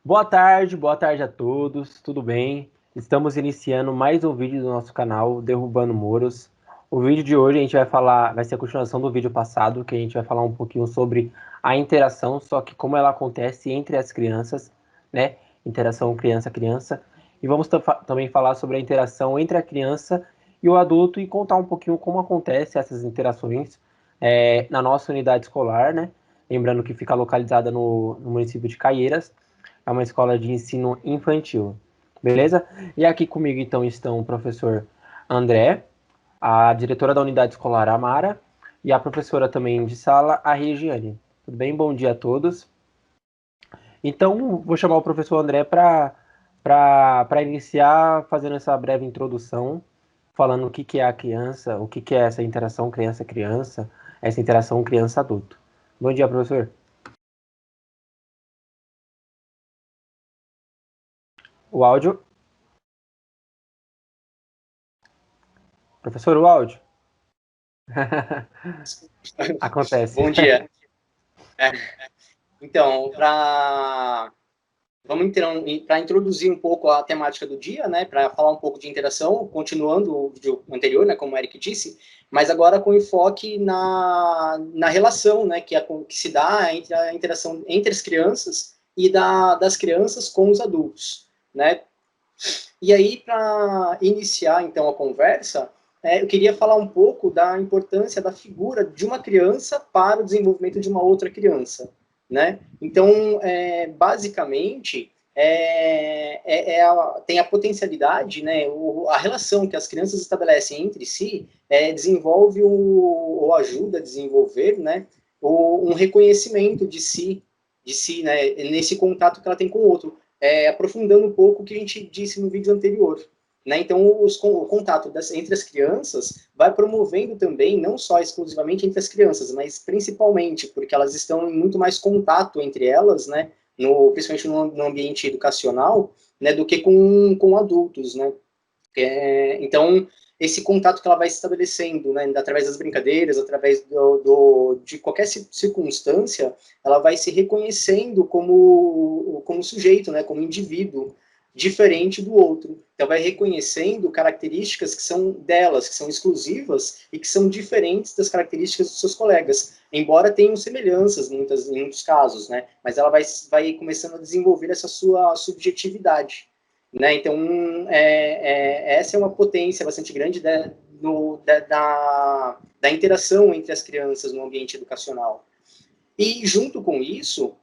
Boa tarde a todos, tudo bem? Estamos iniciando mais um vídeo do nosso canal Derrubando Muros. O vídeo de hoje a gente vai ser a continuação do vídeo passado, que a gente vai falar um pouquinho sobre a interação, só que como ela acontece entre as crianças, né? Interação criança-criança. E vamos também falar sobre a interação entre a criança e o adulto e contar um pouquinho como acontece essas interações na nossa unidade escolar, né? Lembrando que fica localizada no município de Caieiras. É uma escola de ensino infantil, beleza? E aqui comigo então estão o professor André, a diretora da unidade escolar Amara e a professora também de sala, a Regiane. Tudo bem? Bom dia a todos. Então, vou chamar o professor André para iniciar fazendo essa breve introdução, falando o que, que é a criança, o que, que é essa interação criança-criança, essa interação criança-adulto. Bom dia, professor. O áudio. Professor, o áudio. Acontece. Bom dia. Então, vamos então para introduzir um pouco a temática do dia, né, para falar um pouco de interação, continuando o vídeo anterior, né, como o Eric disse, mas agora com enfoque na relação, né, que se dá entre a interação entre as crianças e das crianças com os adultos, né. E aí, para iniciar, então, a conversa, eu queria falar um pouco da importância da figura de uma criança para o desenvolvimento de uma outra criança, né? Então, basicamente, tem a potencialidade, né, a relação que as crianças estabelecem entre si desenvolve ou ajuda a desenvolver, né, um reconhecimento de si, né, nesse contato que ela tem com o outro. Aprofundando um pouco o que a gente disse no vídeo anterior. Né? Então, o contato entre as crianças vai promovendo também, não só exclusivamente entre as crianças, mas principalmente porque elas estão em muito mais contato entre elas, né? Principalmente no ambiente educacional, né? Do que com adultos. Né? Então, esse contato que ela vai estabelecendo, né, através das brincadeiras, através de qualquer circunstância, ela vai se reconhecendo como sujeito, né, como indivíduo, diferente do outro. Então, vai reconhecendo características que são delas, que são exclusivas e que são diferentes das características dos seus colegas, embora tenham semelhanças em muitos casos, né, mas ela vai começando a desenvolver essa sua subjetividade. Né? Então, essa é uma potência bastante grande da interação entre as crianças no ambiente educacional. E, junto com isso,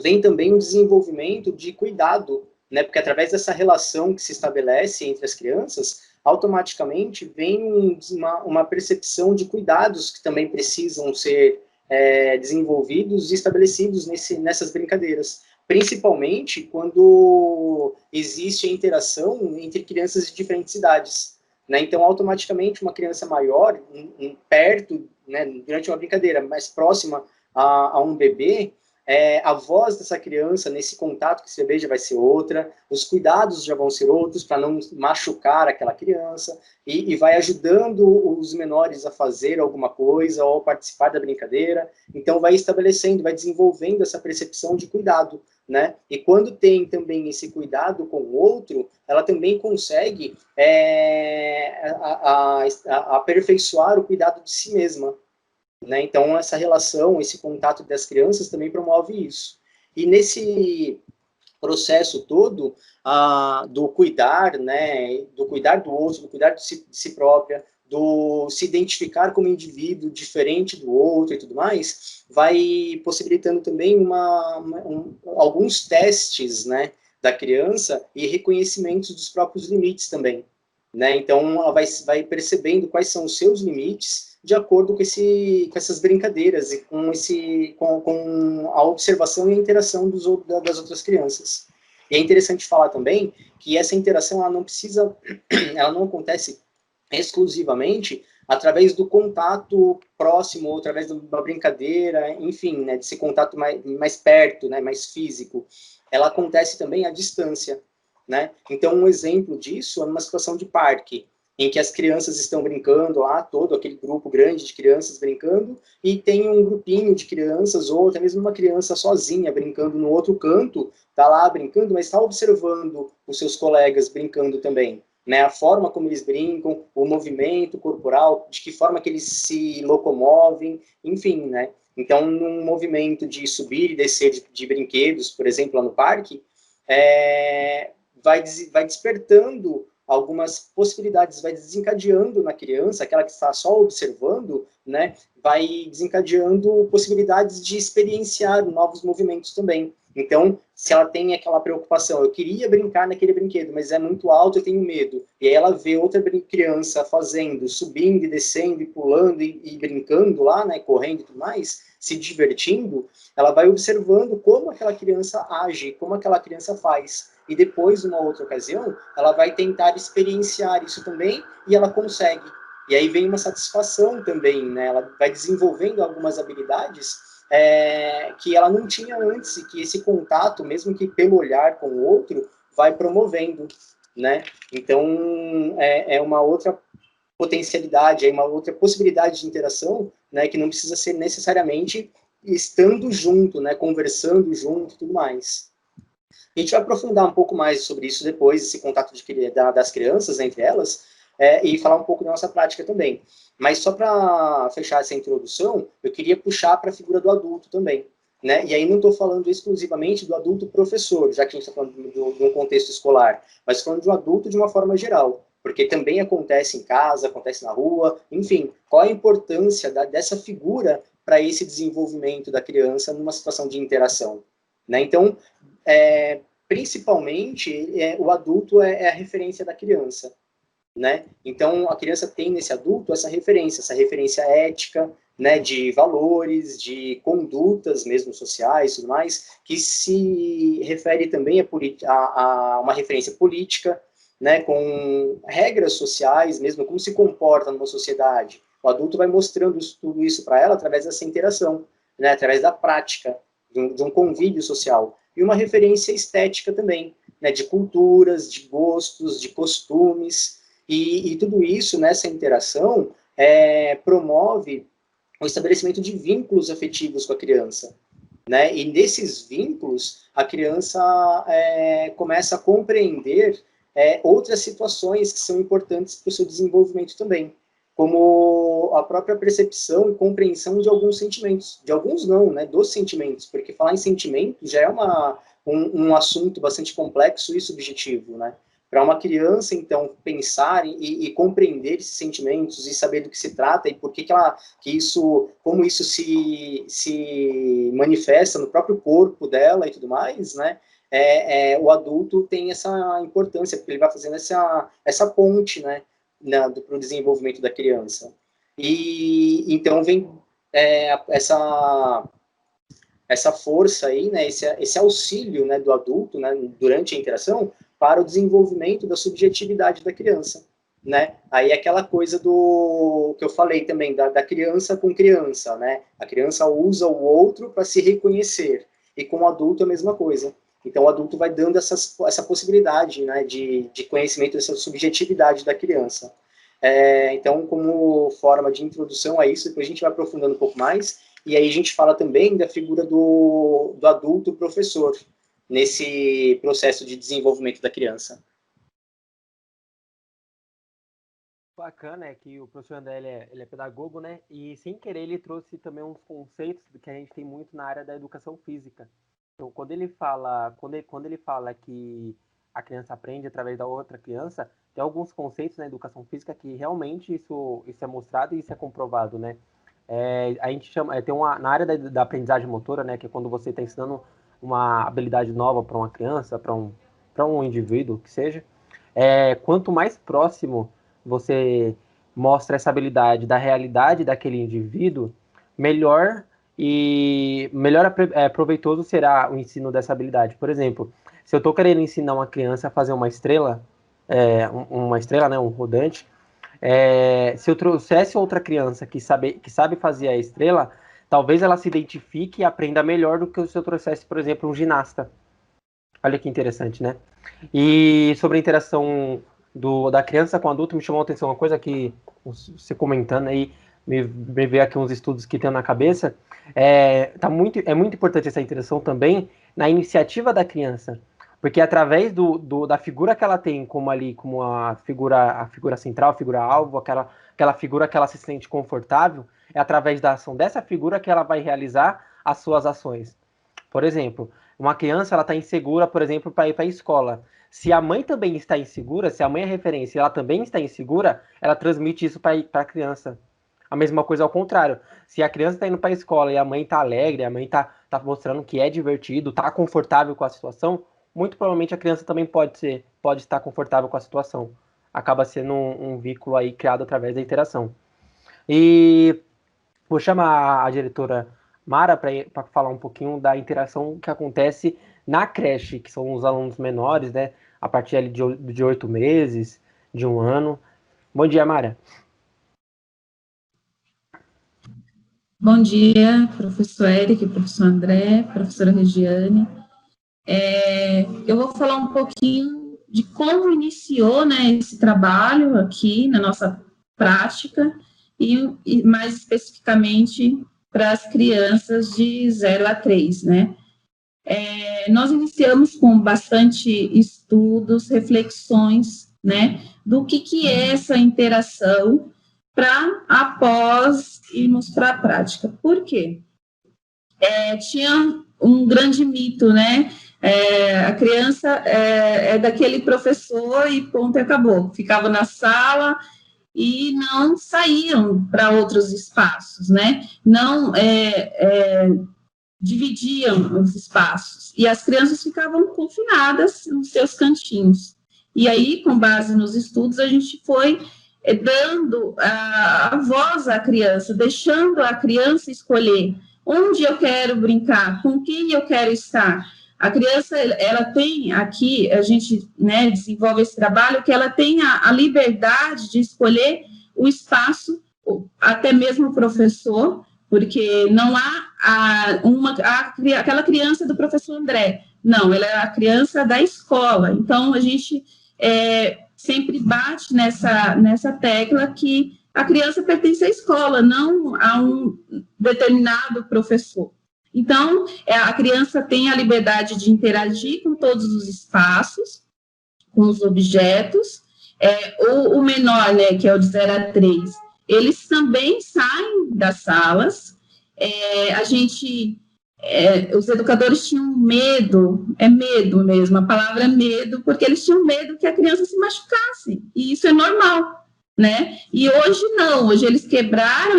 vem também o desenvolvimento de cuidado, né? Porque através dessa relação que se estabelece entre as crianças, automaticamente vem uma percepção de cuidados que também precisam ser desenvolvidos e estabelecidos nessas brincadeiras, principalmente quando existe a interação entre crianças de diferentes idades. Né? Então, automaticamente, uma criança maior, perto, né, durante uma brincadeira mais próxima a um bebê, a voz dessa criança nesse contato com esse bebê já vai ser outra, os cuidados já vão ser outros para não machucar aquela criança, e vai ajudando os menores a fazer alguma coisa ou participar da brincadeira. Então, vai estabelecendo, vai desenvolvendo essa percepção de cuidado. Né? E quando tem também esse cuidado com o outro, ela também consegue aperfeiçoar o cuidado de si mesma. Né? Então, essa relação, esse contato das crianças também promove isso. E nesse processo todo do cuidar, né, do cuidar do outro, do cuidar de si própria, do se identificar como indivíduo diferente do outro e tudo mais, vai possibilitando também alguns testes, né, da criança e reconhecimentos dos próprios limites também. Né? Então, ela vai percebendo quais são os seus limites de acordo com essas brincadeiras e com a observação e a interação das outras crianças. E é interessante falar também que essa interação ela não acontece exclusivamente através do contato próximo, ou através de uma brincadeira, enfim, né, desse contato mais perto, né, mais físico. Ela acontece também à distância. Né? Então, um exemplo disso é numa situação de parque. em que as crianças estão brincando lá, todo aquele grupo grande de crianças brincando, e tem um grupinho de crianças, ou até mesmo uma criança sozinha brincando no outro canto, está lá brincando, mas está observando os seus colegas brincando também. Né, a forma como eles brincam, o movimento corporal, de que forma que eles se locomovem, enfim, né? Então, num movimento de subir e descer de brinquedos, por exemplo, lá no parque, vai despertando algumas possibilidades, vai desencadeando na criança, aquela que está só observando, né, vai desencadeando possibilidades de experienciar novos movimentos também. Então, se ela tem aquela preocupação, eu queria brincar naquele brinquedo, mas é muito alto, eu tenho medo, e aí ela vê outra criança fazendo, subindo e descendo, e pulando e brincando lá, né, correndo e tudo mais, se divertindo, ela vai observando como aquela criança age, como aquela criança faz. E depois, numa outra ocasião, ela vai tentar experienciar isso também, e ela consegue. E aí vem uma satisfação também, né? Ela vai desenvolvendo algumas habilidades que ela não tinha antes, e que esse contato, mesmo que pelo olhar com o outro, vai promovendo, né? Então, é uma outra potencialidade, é uma outra possibilidade de interação, né, que não precisa ser necessariamente estando junto, né, conversando junto e tudo mais. A gente vai aprofundar um pouco mais sobre isso depois, esse contato das crianças entre elas, e falar um pouco da nossa prática também. Mas só para fechar essa introdução, eu queria puxar para a figura do adulto também. Né? E aí não estou falando exclusivamente do adulto professor, já que a gente está falando de um contexto escolar, mas falando de um adulto de uma forma geral, porque também acontece em casa, acontece na rua, enfim, qual a importância dessa figura para esse desenvolvimento da criança numa situação de interação? Né? Então, principalmente, o adulto é a referência da criança. Né? Então, a criança tem nesse adulto essa referência ética, né, de valores, de condutas mesmo sociais e tudo mais, que se refere também a uma referência política, né, com regras sociais mesmo, como se comporta numa sociedade. O adulto vai mostrando tudo isso para ela através dessa interação, né, através da prática, de um convívio social. E uma referência estética também, né, de culturas, de gostos, de costumes, e tudo isso, nessa interação, promove o estabelecimento de vínculos afetivos com a criança. Né? E nesses vínculos, a criança começa a compreender outras situações que são importantes para o seu desenvolvimento também, como a própria percepção e compreensão de alguns sentimentos. De alguns não, né? Dos sentimentos, porque falar em sentimento já é um assunto bastante complexo e subjetivo, né? Para uma criança, então, pensar e compreender esses sentimentos e saber do que se trata e por como isso se manifesta no próprio corpo dela e tudo mais, né? O adulto tem essa importância, porque ele vai fazendo essa ponte, né, para o desenvolvimento da criança. E então vem essa força aí, né, esse auxílio, né, do adulto, né, durante a interação, para o desenvolvimento da subjetividade da criança, né? Aí aquela coisa do que eu falei também, da criança com criança, né? A criança usa o outro para se reconhecer, e com o adulto é a mesma coisa. Então o adulto vai dando essa possibilidade, né, de conhecimento dessa subjetividade da criança. Então, como forma de introdução a isso, depois a gente vai aprofundando um pouco mais, e aí a gente fala também da figura do adulto professor, nesse processo de desenvolvimento da criança. Bacana é que o professor André ele é pedagogo, né? E sem querer ele trouxe também uns conceitos que a gente tem muito na área da educação física. Então, quando ele fala que a criança aprende através da outra criança, tem alguns conceitos na educação física que realmente isso é mostrado e isso é comprovado, né? A gente chama, na área da aprendizagem motora, né? Que é quando você está ensinando uma habilidade nova para uma criança, para um indivíduo que seja, quanto mais próximo você mostra essa habilidade da realidade daquele indivíduo, melhor proveitoso será o ensino dessa habilidade. Por exemplo, se eu estou querendo ensinar uma criança a fazer uma estrela, né, um rodante, se eu trouxesse outra criança que sabe fazer a estrela, talvez ela se identifique e aprenda melhor do que se eu trouxesse, por exemplo, um ginasta. Olha que interessante, né? E sobre a interação da criança com adulto, me chamou a atenção uma coisa que você comentando aí, me veio aqui uns estudos que tem na cabeça, é muito importante essa interação também na iniciativa da criança, porque através da figura que ela tem como ali, como a figura central, a figura alvo, aquela figura que ela se sente confortável, é através da ação dessa figura que ela vai realizar as suas ações. Por exemplo, uma criança ela está insegura, por exemplo, para ir para a escola. Se a mãe também está insegura, se a mãe é referência e ela também está insegura, ela transmite isso para a criança. A mesma coisa ao contrário. Se a criança está indo para a escola e a mãe está alegre, a mãe está mostrando que é divertido, está confortável com a situação, muito provavelmente a criança também pode estar confortável com a situação. Acaba sendo um vínculo aí criado através da interação. E vou chamar a diretora Mara para falar um pouquinho da interação que acontece na creche, que são os alunos menores, né? A partir ali de 8 meses, de 1 ano. Bom dia, Mara. Bom dia, professor Eric, professor André, professora Regiane. Eu vou falar um pouquinho de como iniciou, né, esse trabalho aqui na nossa prática e mais especificamente para as crianças de 0 a 3, né. Nós iniciamos com bastante estudos, reflexões, né, do que é essa interação para após irmos para a prática. Por quê? Tinha um grande mito, né? A criança é daquele professor e ponto, e acabou. Ficava na sala e não saíam para outros espaços, né? Não dividiam os espaços. E as crianças ficavam confinadas nos seus cantinhos. E aí, com base nos estudos, a gente foi dando a voz à criança, deixando a criança escolher onde eu quero brincar, com quem eu quero estar. A criança, ela tem aqui, a gente, né, desenvolve esse trabalho, que ela tem a liberdade de escolher o espaço, até mesmo o professor, porque não há aquela criança do professor André, não, ela é a criança da escola. Então, a gente sempre bate nessa tecla que a criança pertence à escola, não a um determinado professor. Então, a criança tem a liberdade de interagir com todos os espaços, com os objetos. O menor, né, que é o de 0 a 3, eles também saem das salas. Os educadores tinham medo, medo mesmo, a palavra é medo, porque eles tinham medo que a criança se machucasse, e isso é normal, né? E hoje não, hoje eles quebraram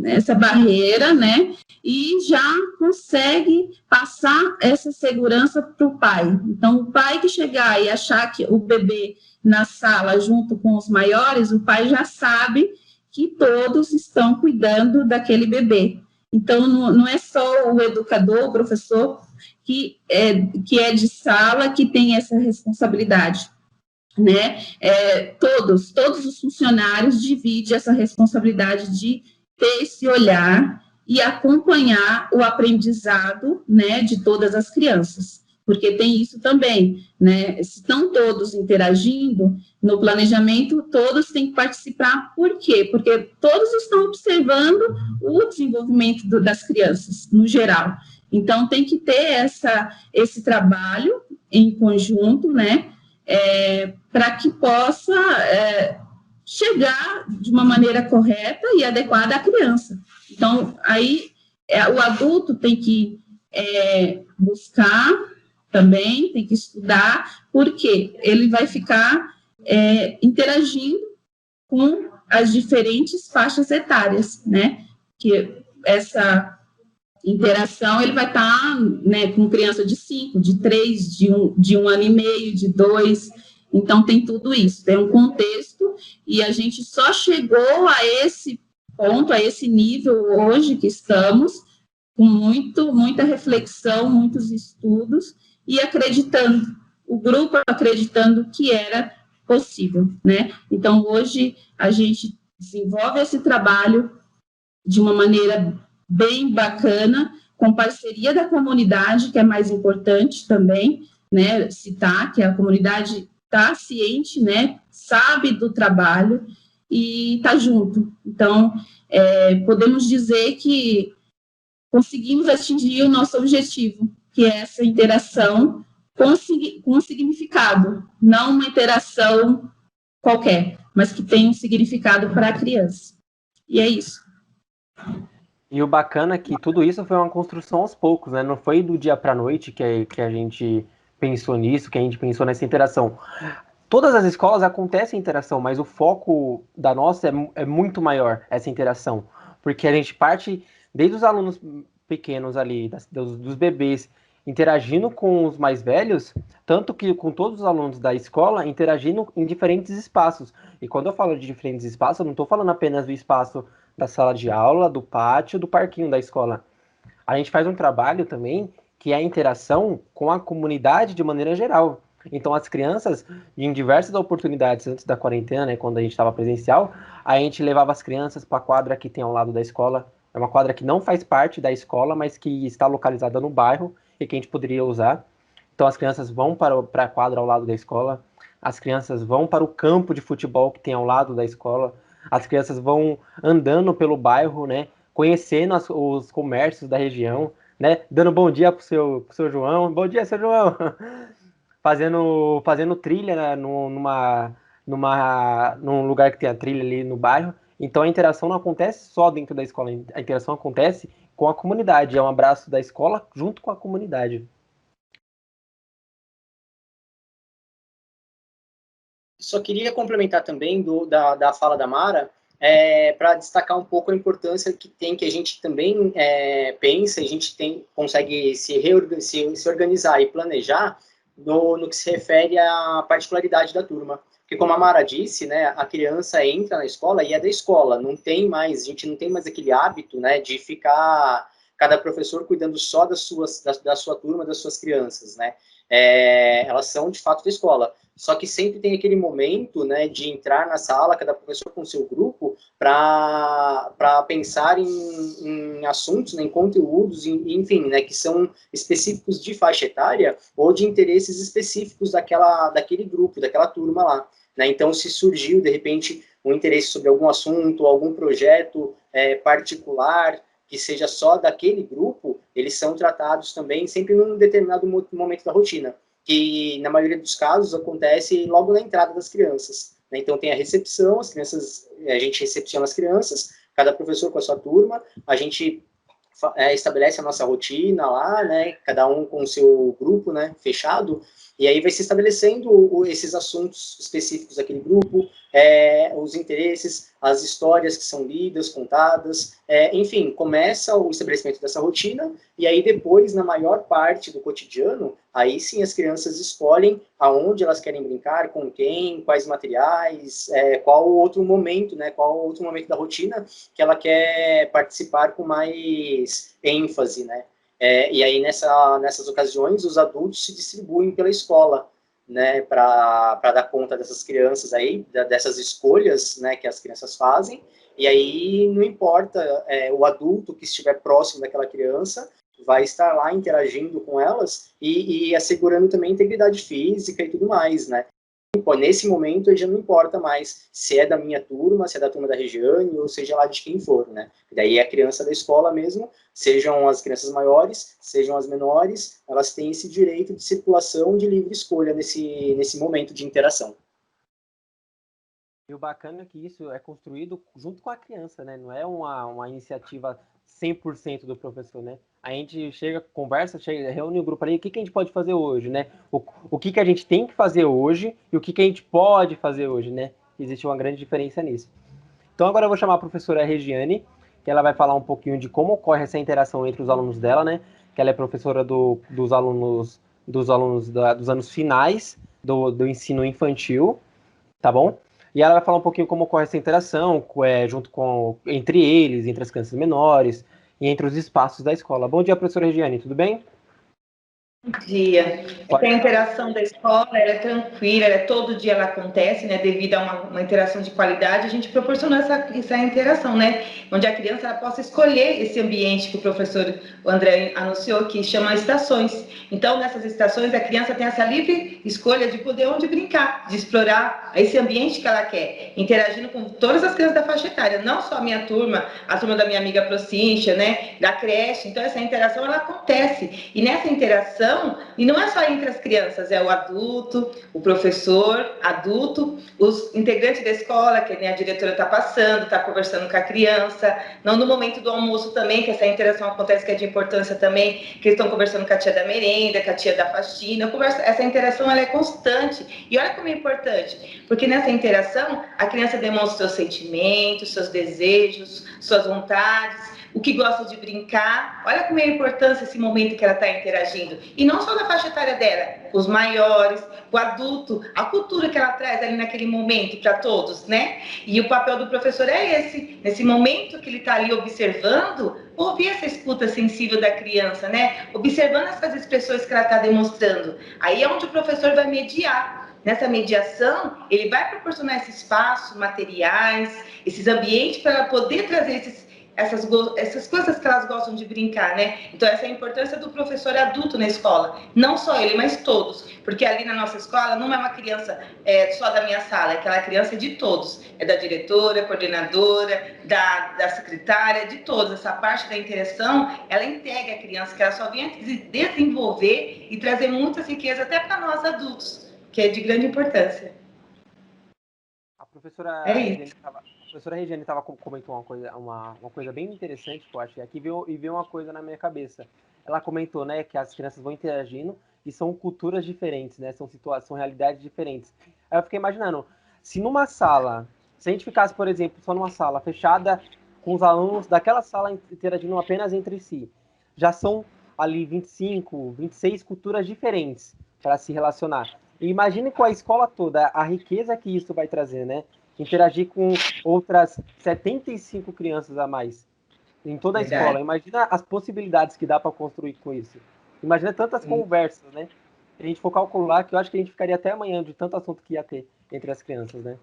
essa barreira, né? E já consegue passar essa segurança para o pai. Então, o pai que chegar e achar que o bebê na sala junto com os maiores, o pai já sabe que todos estão cuidando daquele bebê. Então, não é só o educador, o professor, que é de sala, que tem essa responsabilidade, né? Todos os funcionários dividem essa responsabilidade de ter esse olhar e acompanhar o aprendizado, né, de todas as crianças, porque tem isso também, né? Se estão todos interagindo no planejamento, todos têm que participar. Por quê? Porque todos estão observando o desenvolvimento das crianças, no geral. Então, tem que ter esse trabalho em conjunto, né, para que possa chegar de uma maneira correta e adequada à criança. Então, aí, o adulto tem que buscar também, tem que estudar, porque ele vai ficar interagindo com as diferentes faixas etárias, né? Que essa interação, ele vai estar, né, com criança de 5, de 3, de 1 ano e meio, de 2, então tem tudo isso, tem um contexto, e a gente só chegou a esse ponto, a esse nível hoje que estamos, com muita reflexão, muitos estudos, e acreditando, o grupo acreditando que era possível, né? Então, hoje, a gente desenvolve esse trabalho de uma maneira bem bacana, com parceria da comunidade, que é mais importante também, né, citar que a comunidade está ciente, né, sabe do trabalho e está junto. Então, podemos dizer que conseguimos atingir o nosso objetivo, que é essa interação com significado, não uma interação qualquer, mas que tem um significado para a criança. E é isso. E o bacana é que tudo isso foi uma construção aos poucos, né? Não foi do dia para a noite que a gente pensou nisso, que a gente pensou nessa interação. Todas as escolas acontece interação, mas o foco da nossa é muito maior, essa interação. Porque a gente parte desde os alunos pequenos ali, dos bebês, interagindo com os mais velhos, tanto que com todos os alunos da escola, interagindo em diferentes espaços. E quando eu falo de diferentes espaços, eu não estou falando apenas do espaço da sala de aula, do pátio, do parquinho da escola. A gente faz um trabalho também que é a interação com a comunidade de maneira geral. Então, as crianças, em diversas oportunidades antes da quarentena, né, quando a gente estava presencial, a gente levava as crianças para a quadra que tem ao lado da escola. É uma quadra que não faz parte da escola, mas que está localizada no bairro e que a gente poderia usar. Então, as crianças vão para a quadra ao lado da escola, as crianças vão para o campo de futebol que tem ao lado da escola, as crianças vão andando pelo bairro, né, conhecendo os comércios da região, né, dando bom dia pro seu João. Bom dia, seu João. Fazendo trilha, né, num lugar que tem a trilha ali no bairro. Então a interação não acontece só dentro da escola, a interação acontece com a comunidade. É um abraço da escola junto com a comunidade. Só queria complementar também da fala da Mara, para destacar um pouco a importância que tem, que a gente também pensa, a gente consegue se organizar e planejar no que se refere à particularidade da turma. Porque, como a Mara disse, né, a criança entra na escola e é da escola, a gente não tem mais aquele hábito, né, de ficar cada professor cuidando só da sua turma, das suas crianças, né? Elas são, de fato, da escola. Só que sempre tem aquele momento, né, de entrar na sala, cada professor com seu grupo, para pensar em assuntos, né, em conteúdos, enfim, né, que são específicos de faixa etária ou de interesses específicos daquele grupo, daquela turma lá. Né? Então, se surgiu, de repente, um interesse sobre algum assunto, algum projeto particular, que seja só daquele grupo, eles são tratados também sempre num determinado momento da rotina, que na maioria dos casos acontece logo na entrada das crianças. Né? Então tem a recepção, a gente recepciona as crianças, cada professor com a sua turma, a gente estabelece a nossa rotina lá, né, cada um com o seu grupo, né, fechado, e aí vai se estabelecendo esses assuntos específicos daquele grupo, os interesses, as histórias que são lidas, contadas, enfim, começa o estabelecimento dessa rotina, e aí depois, na maior parte do cotidiano, aí sim as crianças escolhem aonde elas querem brincar, com quem, quais materiais, qual outro momento, né, qual outro momento da rotina que ela quer participar com mais ênfase, né? E aí, nessas ocasiões, os adultos se distribuem pela escola, né, para dar conta dessas crianças aí, dessas escolhas, né, que as crianças fazem, e aí não importa o adulto que estiver próximo daquela criança, vai estar lá interagindo com elas e assegurando também a integridade física e tudo mais, né? Nesse momento, já não importa mais se é da minha turma, se é da turma da Regiane, ou seja lá de quem for, né? Daí é a criança da escola mesmo, sejam as crianças maiores, sejam as menores, elas têm esse direito de circulação de livre escolha nesse momento de interação. E o bacana é que isso é construído junto com a criança, né? Não é uma iniciativa 100% do professor, né? A gente chega, conversa, reúne o grupo ali, o que a gente pode fazer hoje, né? O que a gente tem que fazer hoje e o que a gente pode fazer hoje, né? Existe uma grande diferença nisso. Então agora eu vou chamar a professora Regiane, que ela vai falar um pouquinho de como ocorre essa interação entre os alunos dela, né? Que ela é professora dos alunos dos anos finais do ensino infantil, tá bom? E ela vai falar um pouquinho como ocorre essa interação, junto com entre eles, entre as crianças menores e entre os espaços da escola. Bom dia, professora Regiane, tudo bem? Dia. Essa interação da escola, ela é tranquila, todo dia ela acontece, né, devido a uma interação de qualidade, a gente proporcionou essa interação, né, onde a criança ela possa escolher esse ambiente que o professor André anunciou, que chama estações. Então, nessas estações, a criança tem essa livre escolha de poder onde brincar, de explorar esse ambiente que ela quer, interagindo com todas as crianças da faixa etária, não só a minha turma, a turma da minha amiga Procíntia, né, da creche. Então, essa interação, ela acontece. E nessa interação, e não é só entre as crianças, é o adulto, o professor, adulto, os integrantes da escola, que a diretora está passando, está conversando com a criança, não no momento do almoço também, que essa interação acontece, que é de importância também, que eles estão conversando com a tia da merenda, com a tia da faxina, essa interação ela é constante, e olha como é importante, porque nessa interação, a criança demonstra seus sentimentos, seus desejos, suas vontades, o que gosta de brincar. Olha como é a importância esse momento que ela está interagindo. E não só na faixa etária dela, os maiores, o adulto, a cultura que ela traz ali naquele momento para todos, né? E o papel do professor é esse, nesse momento que ele está ali observando, ouvir essa escuta sensível da criança, né? Observando essas expressões que ela está demonstrando. Aí é onde o professor vai mediar. Nessa mediação, ele vai proporcionar esse espaço, materiais, esses ambientes para ela poder trazer essas coisas que elas gostam de brincar, né? Então, essa é a importância do professor adulto na escola. Não só ele, mas todos. Porque ali na nossa escola não é uma criança só da minha sala, aquela criança é de todos. É da diretora, coordenadora, da secretária, de todos. Essa parte da interação, ela integra a criança, que ela só vem a desenvolver e trazer muitas riquezas até para nós adultos, que é de grande importância. A professora Regiane comentou uma coisa bem interessante que eu acho. Aqui veio uma coisa na minha cabeça. Ela comentou, né, que as crianças vão interagindo e são culturas diferentes, né? São realidades diferentes. Aí eu fiquei imaginando, se a gente ficasse, por exemplo, só numa sala fechada com os alunos daquela sala interagindo apenas entre si, já são ali 25, 26 culturas diferentes para se relacionar. E imagine com a escola toda, a riqueza que isso vai trazer, né? Interagir com outras 75 crianças a mais em toda a escola. Imagina as possibilidades que dá para construir com isso. Imagina tantas conversas, né? Se a gente for calcular, que eu acho que a gente ficaria até amanhã de tanto assunto que ia ter entre as crianças, né?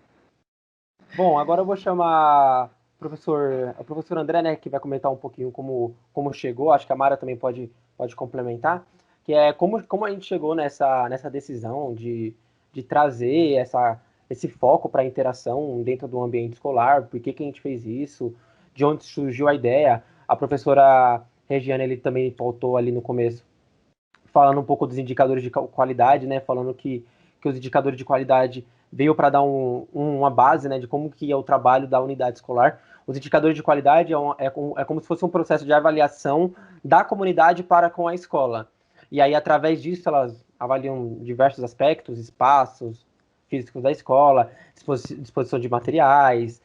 Bom, agora eu vou chamar o professor André, né, que vai comentar um pouquinho como chegou. Acho que a Mara também pode complementar, que é como a gente chegou nessa decisão de trazer esse foco para a interação dentro do ambiente escolar, por que a gente fez isso, de onde surgiu a ideia. A professora Regiane, ele também pautou ali no começo, falando um pouco dos indicadores de qualidade, né, falando que os indicadores de qualidade veio para dar uma base, né, de como que é o trabalho da unidade escolar. Os indicadores de qualidade é como se fosse um processo de avaliação da comunidade para com a escola. E aí, através disso, elas avaliam diversos aspectos, espaços físicos da escola, disposição de materiais,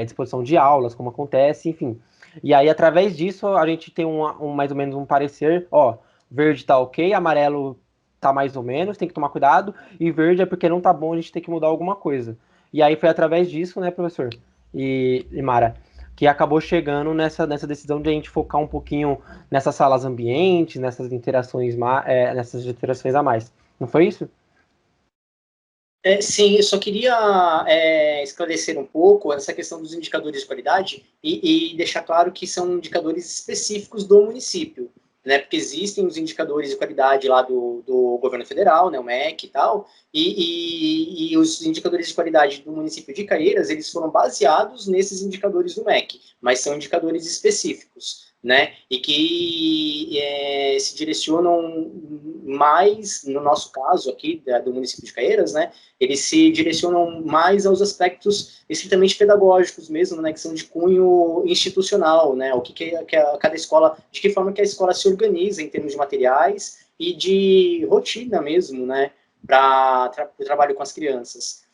disposição de aulas, como acontece, enfim. E aí, através disso, a gente tem mais ou menos um parecer, verde tá ok, amarelo tá mais ou menos, tem que tomar cuidado, e verde é porque não tá bom, a gente tem que mudar alguma coisa. E aí foi através disso, né, professor e Mara, que acabou chegando nessa decisão de a gente focar um pouquinho nessas salas ambientes, nessas interações a mais. Não foi isso? Sim, eu só queria esclarecer um pouco essa questão dos indicadores de qualidade e deixar claro que são indicadores específicos do município, né? Porque existem os indicadores de qualidade lá do governo federal, né, o MEC e tal, e os indicadores de qualidade do município de Caieiras, eles foram baseados nesses indicadores do MEC, mas são indicadores específicos, né? E que se direcionam mais, no nosso caso aqui, do município de Caieiras, né? Eles se direcionam mais aos aspectos estritamente pedagógicos mesmo, né, que são de cunho institucional, né, o que cada escola, de que forma que a escola se organiza em termos de materiais e de rotina mesmo, né, para o trabalho com as crianças.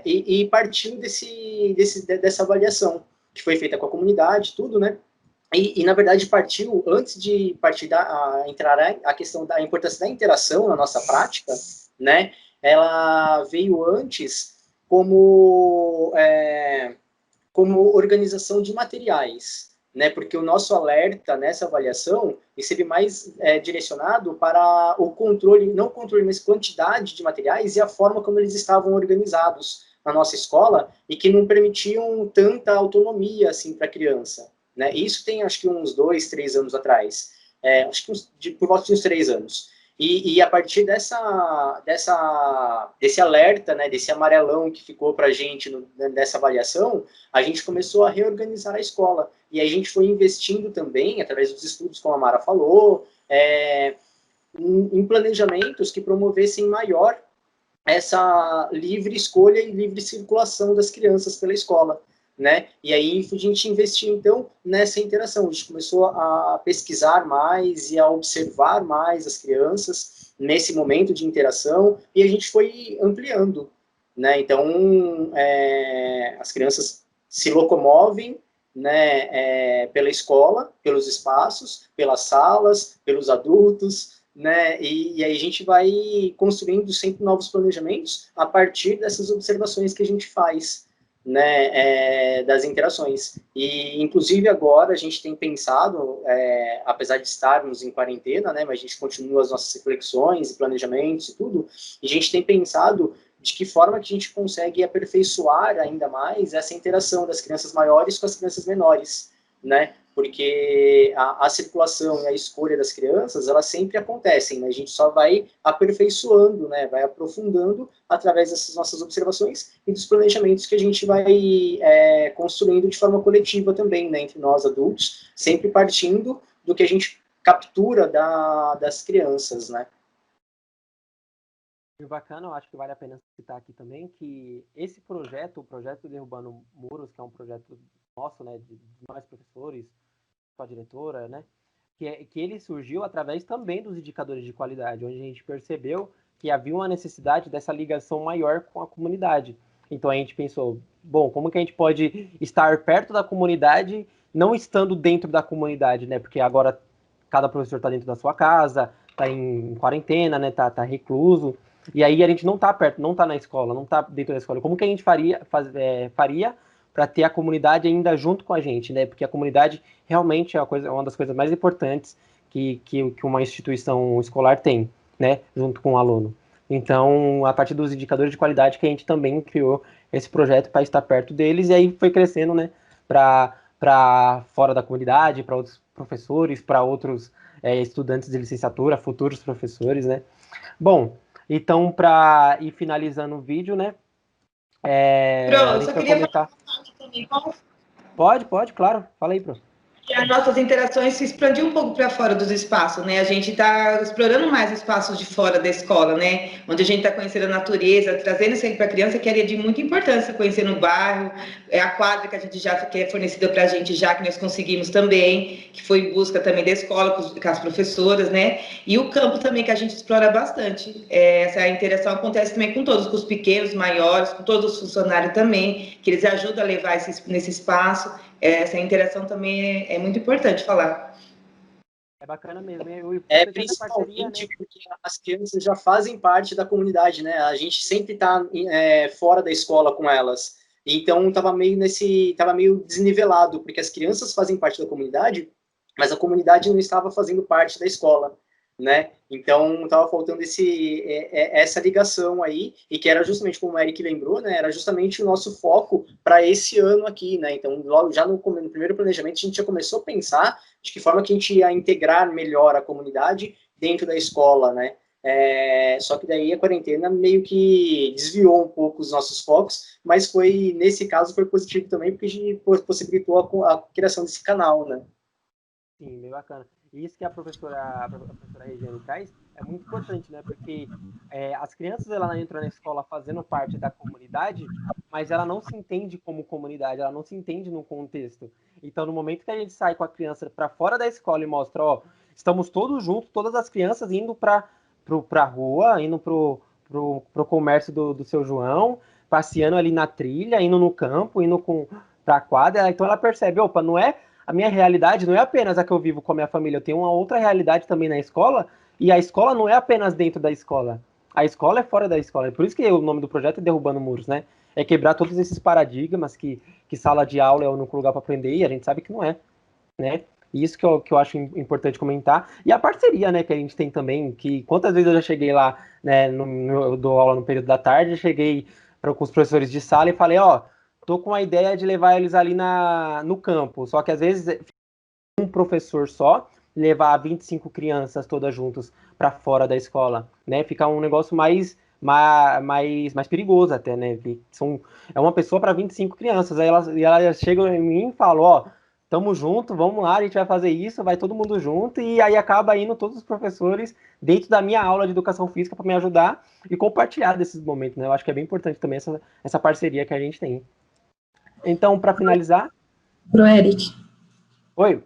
E partiu dessa avaliação, que foi feita com a comunidade, tudo, né, e na verdade partiu, antes de partir entrar a questão da importância da interação na nossa prática, né, ela veio antes como organização de materiais, né? Porque o nosso alerta nessa avaliação esteve mais direcionado para o controle, não controle, mas quantidade de materiais e a forma como eles estavam organizados na nossa escola e que não permitiam tanta autonomia assim para a criança, né? Isso tem acho que uns 2, 3 anos atrás, acho que por volta de uns 3 anos. E a partir desse alerta, né, desse amarelão que ficou para a gente nessa avaliação, a gente começou a reorganizar a escola. E a gente foi investindo também, através dos estudos, como a Mara falou, em planejamentos que promovessem maior essa livre escolha e livre circulação das crianças pela escola, né? E aí a gente investiu, então, nessa interação. A gente começou a pesquisar mais e a observar mais as crianças nesse momento de interação e a gente foi ampliando, né? Então, as crianças se locomovem, né, pela escola, pelos espaços, pelas salas, pelos adultos, né? E aí a gente vai construindo sempre novos planejamentos a partir dessas observações que a gente faz, né, das interações. E, inclusive, agora a gente tem pensado, apesar de estarmos em quarentena, né, mas a gente continua as nossas reflexões e planejamentos e tudo, e a gente tem pensado de que forma que a gente consegue aperfeiçoar ainda mais essa interação das crianças maiores com as crianças menores, né? Porque a circulação e a escolha das crianças, elas sempre acontecem, né? A gente só vai aperfeiçoando, né? Vai aprofundando através dessas nossas observações e dos planejamentos que a gente vai construindo de forma coletiva também, né? Entre nós adultos, sempre partindo do que a gente captura das crianças, né? E o bacana, eu acho que vale a pena citar aqui também, que esse projeto, o projeto Derrubando Muros, que é um projeto nosso, né, de nós professores, com a diretora, né, que ele surgiu através também dos indicadores de qualidade, onde a gente percebeu que havia uma necessidade dessa ligação maior com a comunidade. Então a gente pensou, bom, como que a gente pode estar perto da comunidade, não estando dentro da comunidade, né, porque agora cada professor está dentro da sua casa, está em quarentena, né, tá recluso, e aí a gente não está perto, não está na escola, não está dentro da escola. Como que a gente faria para ter a comunidade ainda junto com a gente, né? Porque a comunidade realmente é uma das coisas mais importantes que uma instituição escolar tem, né? Junto com o aluno. Então, a partir dos indicadores de qualidade que a gente também criou esse projeto para estar perto deles, e aí foi crescendo, né? Para fora da comunidade, para outros professores, para outros estudantes de licenciatura, futuros professores, né? Bom, então, para ir finalizando o vídeo, né? Pro, só queria comentar. Pode, claro. Fala aí, Pro. E as nossas interações se expandir um pouco para fora dos espaços, né? A gente está explorando mais espaços de fora da escola, né? Onde a gente está conhecendo a natureza, trazendo isso aí para a criança, que é de muita importância conhecer no bairro, a quadra que a gente já que é fornecida para a gente, já que nós conseguimos também, que foi em busca também da escola, com as professoras, né? E o campo também, que a gente explora bastante. Essa interação acontece também com todos, com os pequenos, maiores, com todos os funcionários também, que eles ajudam a levar nesse espaço. Essa interação também é muito importante falar. É bacana mesmo. Principalmente parceria, né? Porque as crianças já fazem parte da comunidade, né? A gente sempre está fora da escola com elas. Então estava meio desnivelado, porque as crianças fazem parte da comunidade, mas a comunidade não estava fazendo parte da escola, né? Então estava faltando essa ligação aí, e que era justamente, como o Eric lembrou, né? Era justamente o nosso foco para esse ano aqui, né? Então, logo já no primeiro planejamento, a gente já começou a pensar de que forma que a gente ia integrar melhor a comunidade dentro da escola, né? Só que daí a quarentena meio que desviou um pouco os nossos focos, mas nesse caso foi positivo também, porque a gente possibilitou a criação desse canal, né? Sim, bem bacana. E isso que a professora Regiane traz é muito importante, né? Porque as crianças, ela entram na escola fazendo parte da comunidade, mas ela não se entende como comunidade, ela não se entende no contexto. Então, no momento que a gente sai com a criança para fora da escola e mostra, ó, estamos todos juntos, todas as crianças indo para a rua, indo pro comércio do seu João, passeando ali na trilha, indo no campo, indo para a quadra, então ela percebe, opa, a minha realidade não é apenas a que eu vivo com a minha família, eu tenho uma outra realidade também na escola, e a escola não é apenas dentro da escola. A escola é fora da escola. É por isso que o nome do projeto é Derrubando Muros, né? É quebrar todos esses paradigmas que sala de aula é o único lugar para aprender, e a gente sabe que não é. né? Isso que eu acho importante comentar. E a parceria, né, que a gente tem também, que quantas vezes eu já cheguei lá, né, eu dou aula no período da tarde, eu cheguei com os professores de sala e falei, ó, tô com a ideia de levar eles ali no campo, só que às vezes um professor só levar 25 crianças todas juntas para fora da escola, né? Fica um negócio mais perigoso até, né? É uma pessoa para 25 crianças. Aí elas chegam em mim e falam, ó, tamo junto, vamos lá, a gente vai fazer isso, vai todo mundo junto, e aí acaba indo todos os professores dentro da minha aula de educação física para me ajudar e compartilhar desses momentos, né? Eu acho que é bem importante também essa parceria que a gente tem. Então, para finalizar... Pro Eric. Oi.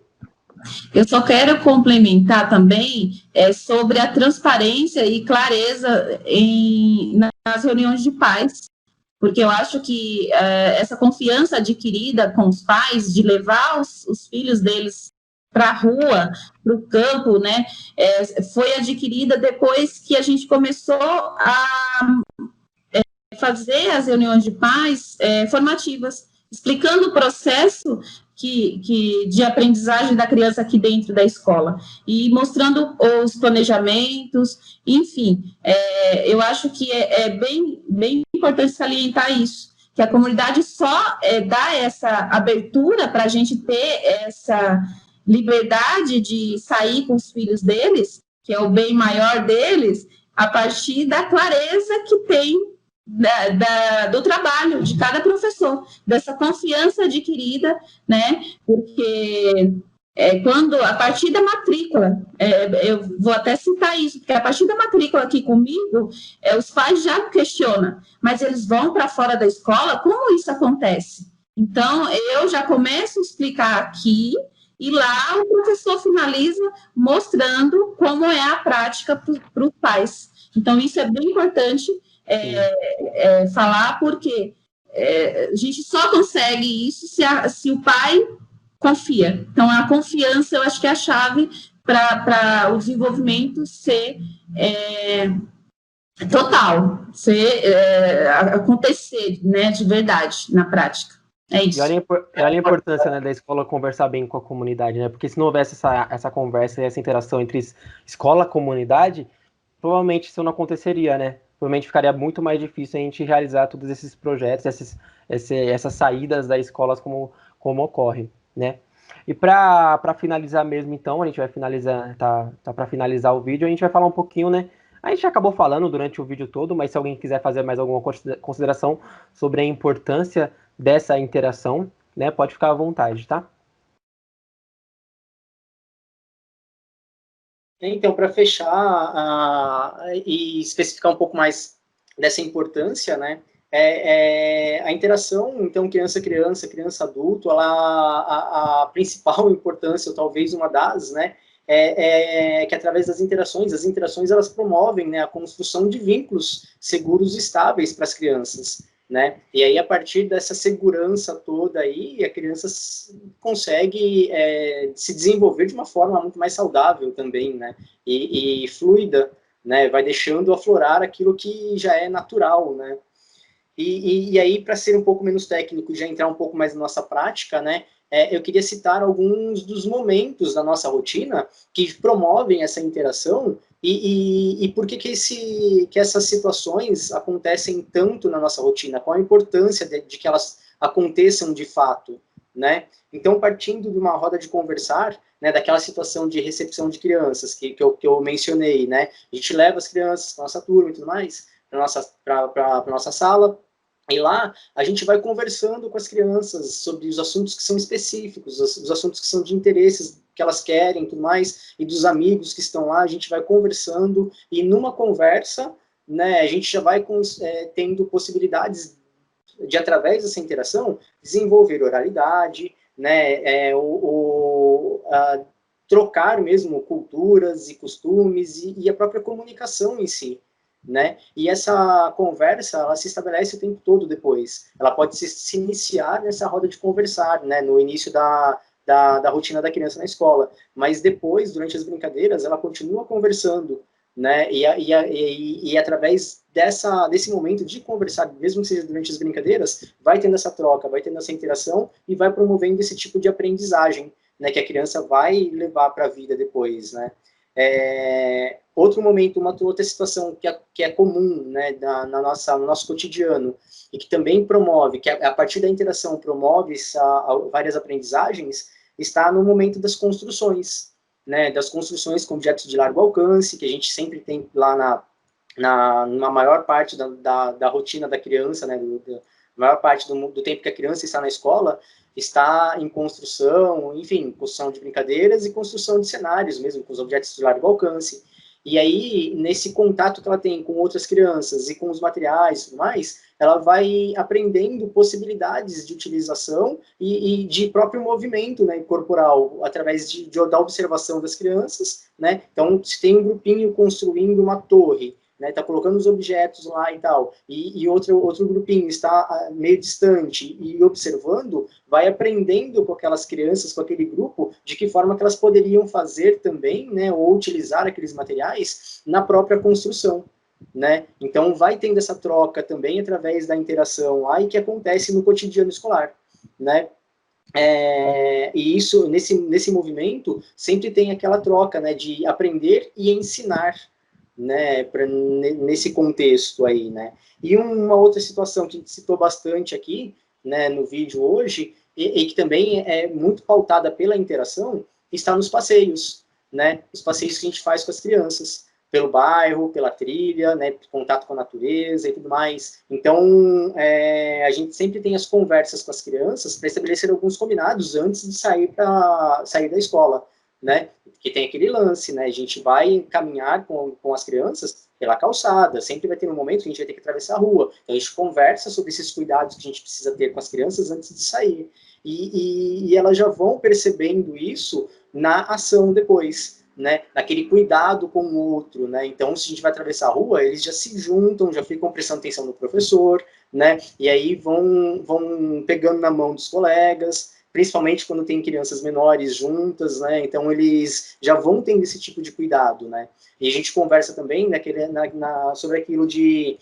Eu só quero complementar também sobre a transparência e clareza nas reuniões de pais, porque eu acho que essa confiança adquirida com os pais de levar os filhos deles para a rua, para o campo, né, foi adquirida depois que a gente começou a fazer as reuniões de pais formativas, explicando o processo de aprendizagem da criança aqui dentro da escola, e mostrando os planejamentos, enfim, eu acho que é bem importante salientar isso, que a comunidade só dá essa abertura para a gente ter essa liberdade de sair com os filhos deles, que é o bem maior deles, a partir da clareza que tem do trabalho de cada professor, dessa confiança adquirida, né? Porque quando, a partir da matrícula, eu vou até citar isso, porque a partir da matrícula aqui comigo, os pais já questionam, mas eles vão para fora da escola? Como isso acontece? Então, eu já começo a explicar aqui, e lá o professor finaliza mostrando como é a prática para os pais. Então, isso é bem importante falar, porque a gente só consegue isso se o pai confia. Então, a confiança, eu acho que é a chave para o desenvolvimento ser total, acontecer, né, de verdade, na prática. É isso. E olha a importância, né, da escola conversar bem com a comunidade, né? Porque se não houvesse essa conversa e essa interação entre escola e comunidade, provavelmente isso não aconteceria, né? Provavelmente ficaria muito mais difícil a gente realizar todos esses projetos, essas saídas das escolas como ocorre, né? E para finalizar mesmo, então, a gente vai finalizar, tá para finalizar o vídeo, a gente vai falar um pouquinho, né? A gente acabou falando durante o vídeo todo, mas se alguém quiser fazer mais alguma consideração sobre a importância dessa interação, né, pode ficar à vontade, tá? Então, para fechar e especificar um pouco mais dessa importância, né, a interação, então, criança-criança, criança-adulto, a principal importância, ou talvez uma das, né, que através das interações, as interações elas promovem, né, a construção de vínculos seguros e estáveis para as crianças, né, e aí a partir dessa segurança toda aí, a criança consegue se desenvolver de uma forma muito mais saudável também, né, e fluida, né, vai deixando aflorar aquilo que já é natural, né. E aí, para ser um pouco menos técnico e já entrar um pouco mais na nossa prática, né, eu queria citar alguns dos momentos da nossa rotina que promovem essa interação e por que essas situações acontecem tanto na nossa rotina, qual a importância de que elas aconteçam de fato, né? Então, partindo de uma roda de conversar, né, daquela situação de recepção de crianças que eu mencionei, né? A gente leva as crianças para nossa turma e tudo mais, para nossa sala, e lá a gente vai conversando com as crianças sobre os assuntos que são específicos, os assuntos que são de interesses que elas querem e tudo mais, e dos amigos que estão lá, a gente vai conversando, e numa conversa, né, a gente já vai tendo possibilidades de, através dessa interação, desenvolver oralidade, né, trocar mesmo culturas e costumes e a própria comunicação em si, né? E essa conversa, ela se estabelece o tempo todo depois. Ela pode se iniciar nessa roda de conversar, né? No início da rotina da criança na escola, mas depois, durante as brincadeiras, ela continua conversando, né? E através desse momento de conversar, mesmo que seja durante as brincadeiras, vai tendo essa troca, vai tendo essa interação e vai promovendo esse tipo de aprendizagem, né, que a criança vai levar para a vida depois, né. Outro momento, outra situação que é comum, né, no nosso cotidiano, e que também promove, que a partir da interação promove várias aprendizagens, está no momento das construções, né, das construções com objetos de largo alcance, que a gente sempre tem lá numa maior parte da rotina da criança, né, maior parte do tempo que a criança está na escola, está em construção, enfim, construção de brincadeiras e construção de cenários mesmo, com os objetos de largo alcance. E aí, nesse contato que ela tem com outras crianças e com os materiais e tudo mais, ela vai aprendendo possibilidades de utilização e de próprio movimento, né, corporal, através da observação das crianças, né? Então, se tem um grupinho construindo uma torre, né, tá colocando os objetos lá e tal, e outro grupinho está meio distante e observando, vai aprendendo com aquelas crianças, com aquele grupo, de que forma que elas poderiam fazer também, né, ou utilizar aqueles materiais na própria construção, né? Então, vai tendo essa troca também através da interação aí que acontece no cotidiano escolar, né? E isso, nesse movimento, sempre tem aquela troca, né, de aprender e ensinar, né, nesse contexto aí, né. E uma outra situação que a gente citou bastante aqui, né, no vídeo hoje, e que também é muito pautada pela interação, está nos passeios, né, os passeios que a gente faz com as crianças, pelo bairro, pela trilha, né, contato com a natureza e tudo mais. Então, a gente sempre tem as conversas com as crianças para estabelecer alguns combinados antes de sair da escola, né, que tem aquele lance, né, a gente vai caminhar com as crianças pela calçada, sempre vai ter um momento que a gente vai ter que atravessar a rua, então a gente conversa sobre esses cuidados que a gente precisa ter com as crianças antes de sair, e elas já vão percebendo isso na ação depois, né, naquele cuidado com o outro, né, então se a gente vai atravessar a rua, eles já se juntam, já ficam prestando atenção no professor, né, e aí vão pegando na mão dos colegas, principalmente quando tem crianças menores juntas, né, então eles já vão tendo esse tipo de cuidado, né, e a gente conversa também sobre aquilo de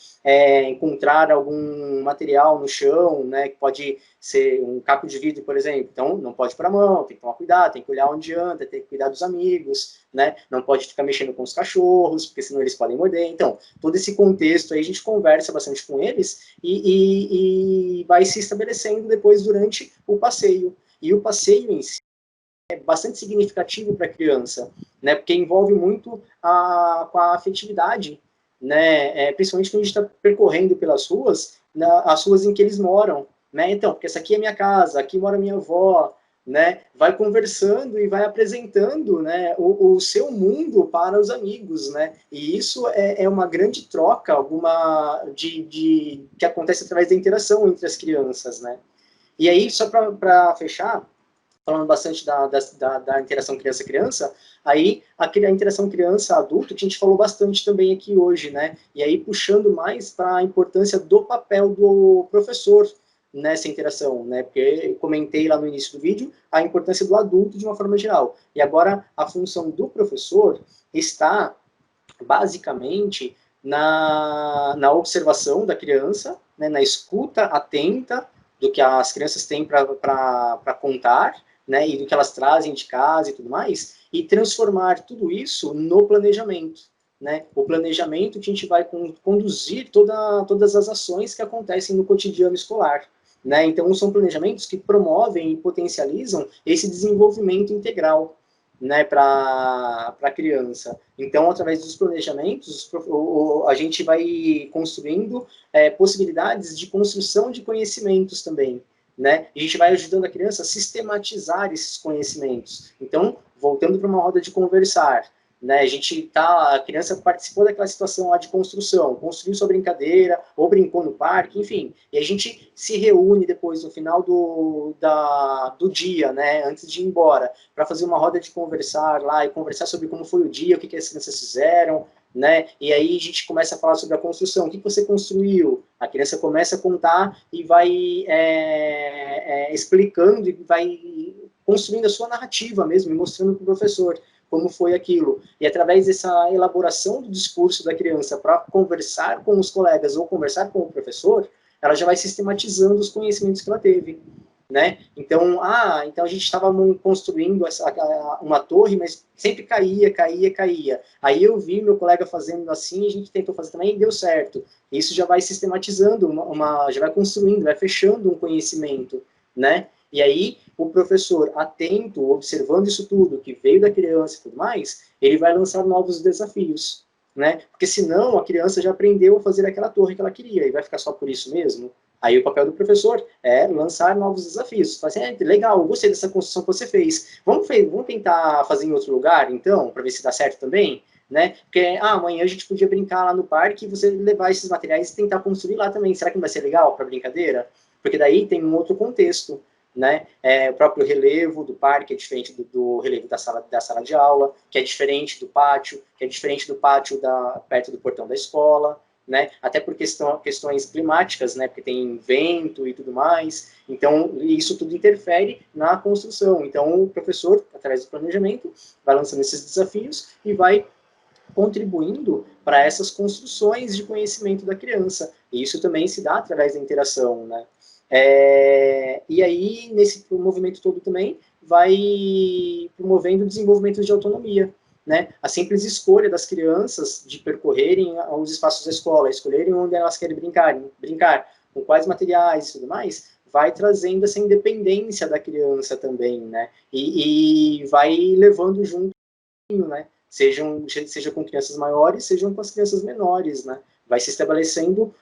encontrar algum material no chão, né, que pode ser um caco de vidro, por exemplo, então não pode pôr a mão, tem que tomar cuidado, tem que olhar onde anda, tem que cuidar dos amigos, né, não pode ficar mexendo com os cachorros, porque senão eles podem morder, então, todo esse contexto aí a gente conversa bastante com eles e vai se estabelecendo depois durante o passeio, e o passeio em si é bastante significativo para a criança, né, porque envolve muito com a afetividade, né, principalmente quando a gente está percorrendo pelas ruas, as ruas em que eles moram, né, então, porque essa aqui é minha casa, aqui mora minha avó, né, vai conversando e vai apresentando, né, o seu mundo para os amigos, né, e isso é uma grande troca, que acontece através da interação entre as crianças, né. E aí, só para fechar, falando bastante da interação criança-criança, aí a interação criança-adulto, que a gente falou bastante também aqui hoje, né, e aí puxando mais para a importância do papel do professor nessa interação, né, porque eu comentei lá no início do vídeo a importância do adulto de uma forma geral, e agora a função do professor está basicamente na observação da criança, né, na escuta atenta do que as crianças têm para contar, né, e do que elas trazem de casa e tudo mais, e transformar tudo isso no planejamento, né, o planejamento que a gente vai conduzir todas as ações que acontecem no cotidiano escolar, né, então são planejamentos que promovem e potencializam esse desenvolvimento integral, né, para a criança. Então, através dos planejamentos, a gente vai construindo possibilidades de construção de conhecimentos também, né? E a gente vai ajudando a criança a sistematizar esses conhecimentos. Então, voltando para uma roda de conversar, né? A criança participou daquela situação lá de construção, construiu sua brincadeira, ou brincou no parque, enfim. E a gente se reúne depois, no final do dia, né? Antes de ir embora, para fazer uma roda de conversar lá, e conversar sobre como foi o dia, o que as crianças fizeram, né? E aí a gente começa a falar sobre a construção, o que você construiu? A criança começa a contar e vai explicando e vai construindo a sua narrativa mesmo, e mostrando para o professor como foi aquilo. E através dessa elaboração do discurso da criança para conversar com os colegas ou conversar com o professor, ela já vai sistematizando os conhecimentos que ela teve, né? Então, então a gente estava construindo uma torre, mas sempre caía. Aí eu vi meu colega fazendo assim, a gente tentou fazer também e deu certo. Isso já vai sistematizando, já vai construindo, vai fechando um conhecimento, né? E aí, o professor atento, observando isso tudo, que veio da criança e tudo mais, ele vai lançar novos desafios, né? Porque senão a criança já aprendeu a fazer aquela torre que ela queria, e vai ficar só por isso mesmo. Aí o papel do professor é lançar novos desafios. Fala assim, legal, gostei dessa construção que você fez. Vamos tentar fazer em outro lugar, então, para ver se dá certo também? Né? Porque amanhã a gente podia brincar lá no parque e você levar esses materiais e tentar construir lá também. Será que não vai ser legal para brincadeira? Porque daí tem um outro contexto, né? O próprio relevo do parque é diferente do relevo da sala de aula, que é diferente do pátio, que é diferente do pátio perto do portão da escola, né? Até por questões climáticas, né? Porque tem vento e tudo mais. Então, isso tudo interfere na construção. Então, o professor, através do planejamento, vai lançando esses desafios e vai contribuindo para essas construções de conhecimento da criança. E isso também se dá através da interação, né? E aí, nesse movimento todo também, vai promovendo o desenvolvimento de autonomia, né? A simples escolha das crianças de percorrerem os espaços da escola, escolherem onde elas querem brincar, com quais materiais e tudo mais, vai trazendo essa independência da criança também, né? E vai levando junto, né? Seja com crianças maiores, sejam com as crianças menores, né? Vai se estabelecendo,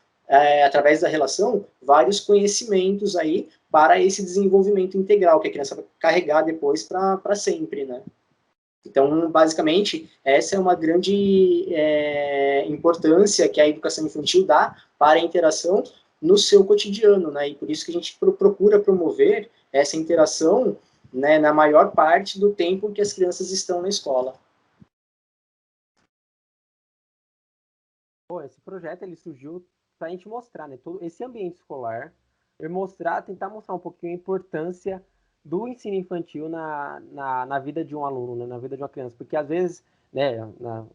através da relação, vários conhecimentos aí para esse desenvolvimento integral, que a criança vai carregar depois para sempre, né? Então, basicamente, essa é uma grande importância que a educação infantil dá para a interação no seu cotidiano, né? E por isso que a gente procura promover essa interação, né, na maior parte do tempo que as crianças estão na escola. Esse projeto ele surgiu para a gente mostrar, né, todo esse ambiente escolar, tentar mostrar um pouquinho a importância do ensino infantil na vida de um aluno, né, na vida de uma criança, porque às vezes, né,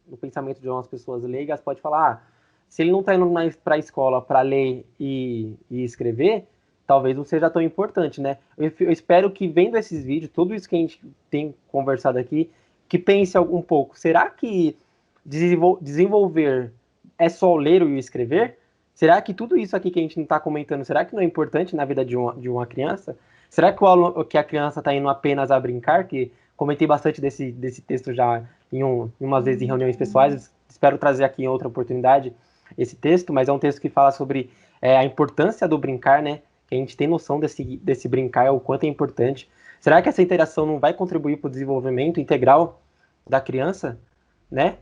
no pensamento de umas pessoas leigas pode falar, se ele não está indo mais para a escola para ler e escrever, talvez não seja tão importante, né? Eu espero que vendo esses vídeos, tudo isso que a gente tem conversado aqui, que pense um pouco, será que desenvolver é só o ler e o escrever? Será que tudo isso aqui que a gente não está comentando, será que não é importante na vida de uma criança? Será que a criança está indo apenas a brincar? Que comentei bastante desse texto já umas vezes em reuniões pessoais, espero trazer aqui em outra oportunidade esse texto, mas é um texto que fala sobre a importância do brincar, né? Que a gente tem noção desse brincar, o quanto é importante. Será que essa interação não vai contribuir para o desenvolvimento integral da criança, né?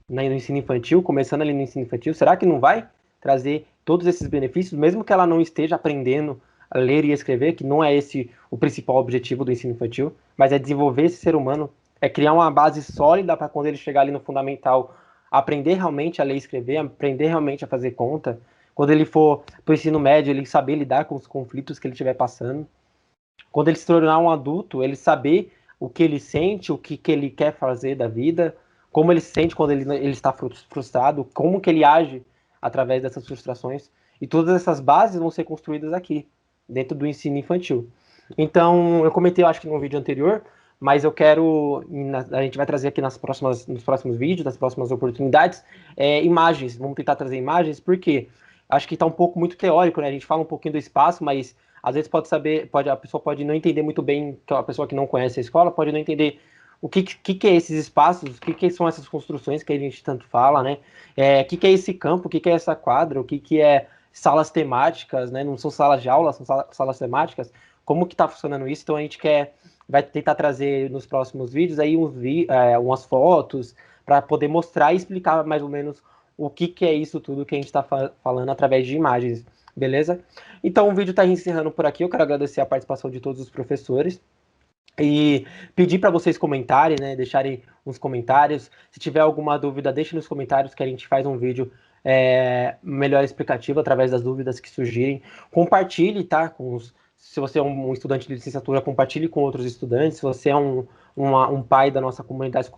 No ensino infantil, começando ali no ensino infantil, será que não vai trazer todos esses benefícios, mesmo que ela não esteja aprendendo a ler e escrever, que não é esse o principal objetivo do ensino infantil, mas é desenvolver esse ser humano, é criar uma base sólida para quando ele chegar ali no fundamental, aprender realmente a ler e escrever, aprender realmente a fazer conta, quando ele for para o ensino médio, ele saber lidar com os conflitos que ele estiver passando, quando ele se tornar um adulto, ele saber o que ele sente, o que ele quer fazer da vida, como ele se sente quando ele está frustrado, como que ele age através dessas frustrações. E todas essas bases vão ser construídas aqui, dentro do ensino infantil. Então, eu comentei, eu acho que no vídeo anterior, mas eu quero, a gente vai trazer aqui nos próximos vídeos, nas próximas oportunidades, imagens. Vamos tentar trazer imagens, porque acho que está um pouco muito teórico, né? A gente fala um pouquinho do espaço, mas às vezes a pessoa pode não entender muito bem, que a pessoa que não conhece a escola pode não entender o que é esses espaços, o que são essas construções que a gente tanto fala, né? O que é esse campo, o que é essa quadra, o que é salas temáticas, né? Não são salas de aula, são salas temáticas. Como que está funcionando isso? Então a gente vai tentar trazer nos próximos vídeos aí umas fotos para poder mostrar e explicar mais ou menos o que é isso tudo que a gente está falando através de imagens, beleza? Então o vídeo está encerrando por aqui. Eu quero agradecer a participação de todos os professores. E pedir para vocês comentarem, né? Deixarem uns comentários. Se tiver alguma dúvida, deixe nos comentários que a gente faz um vídeo melhor explicativo através das dúvidas que surgirem. Compartilhe, tá? Se você é um estudante de licenciatura, compartilhe com outros estudantes. Se você é um pai da nossa comunidade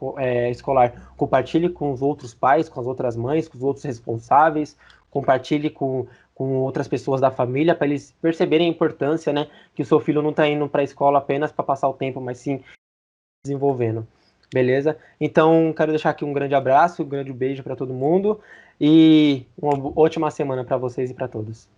escolar, compartilhe com os outros pais, com as outras mães, com os outros responsáveis. Compartilhe com com outras pessoas da família, para eles perceberem a importância, né, que o seu filho não está indo para a escola apenas para passar o tempo, mas sim desenvolvendo. Beleza? Então, quero deixar aqui um grande abraço, um grande beijo para todo mundo e uma ótima semana para vocês e para todos.